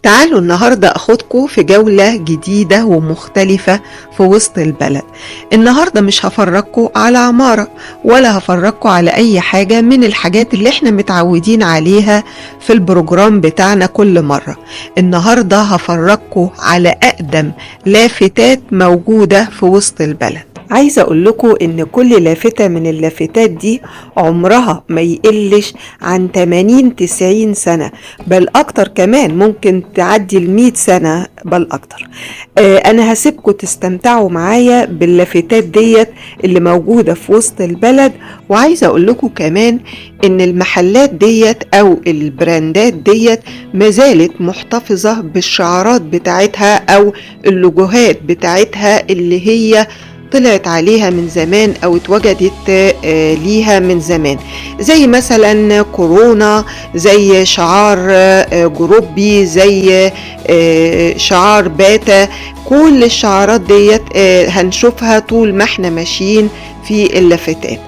تعالوا النهاردة أخدكم في جولة جديدة ومختلفة في وسط البلد. النهاردة مش هفرجكم على عمارة ولا هفرجكم على أي حاجة من الحاجات اللي احنا متعودين عليها في البروجرام بتاعنا كل مرة. النهاردة هفرجكم على أقدم لافتات موجودة في وسط البلد. عايزة أقول لكم إن كل لافتة من اللافتات دي عمرها ما يقلش عن 80-90 سنة، بل أكتر كمان، ممكن تعدي 100 سنة بل أكتر. أنا هسيبكم تستمتعوا معايا باللافتات ديت اللي موجودة في وسط البلد. وعايزة أقول لكم كمان إن المحلات ديت أو البراندات ديت مازالت محتفظة بالشعارات بتاعتها أو اللوجوهات بتاعتها اللي هي طلعت عليها من زمان او اتوجدت ليها من زمان، زي مثلا كورونا، زي شعار جروبي، زي شعار باتا. كل الشعارات ديت هنشوفها طول ما احنا ماشيين في اللافتات.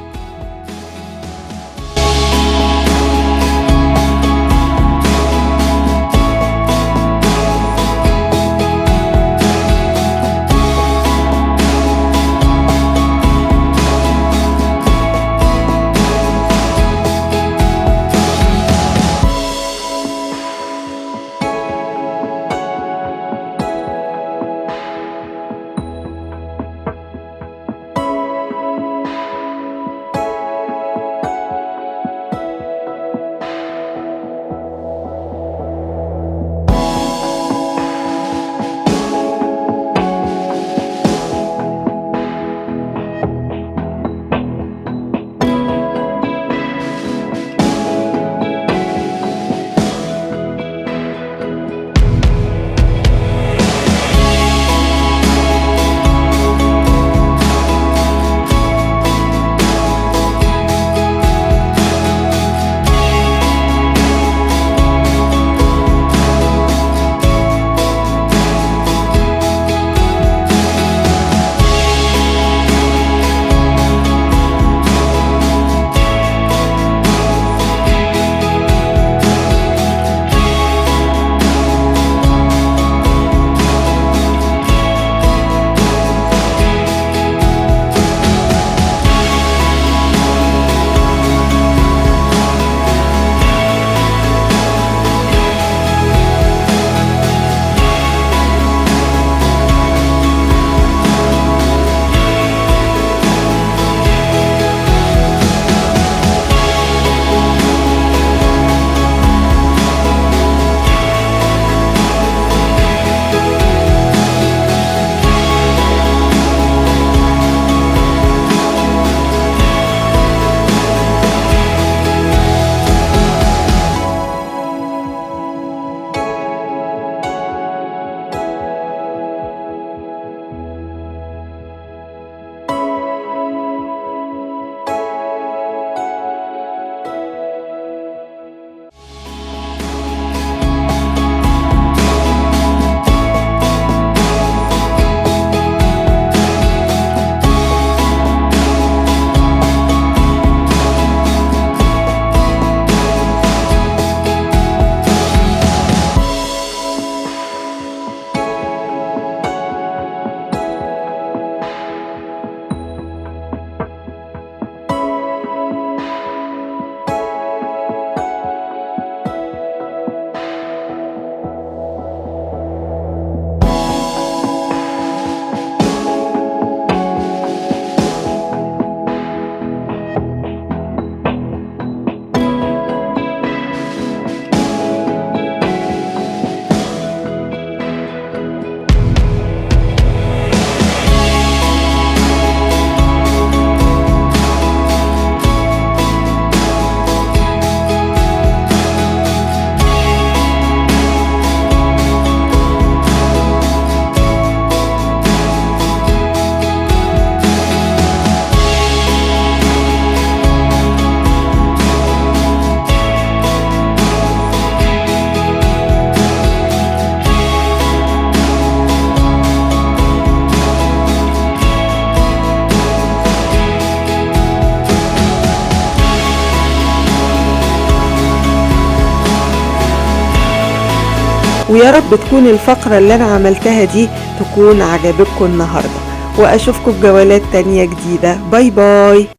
ويا رب تكون الفقرة اللي أنا عملتها دي تكون عجبتكم النهاردة، وأشوفكم في جولات تانية جديدة. باي باي.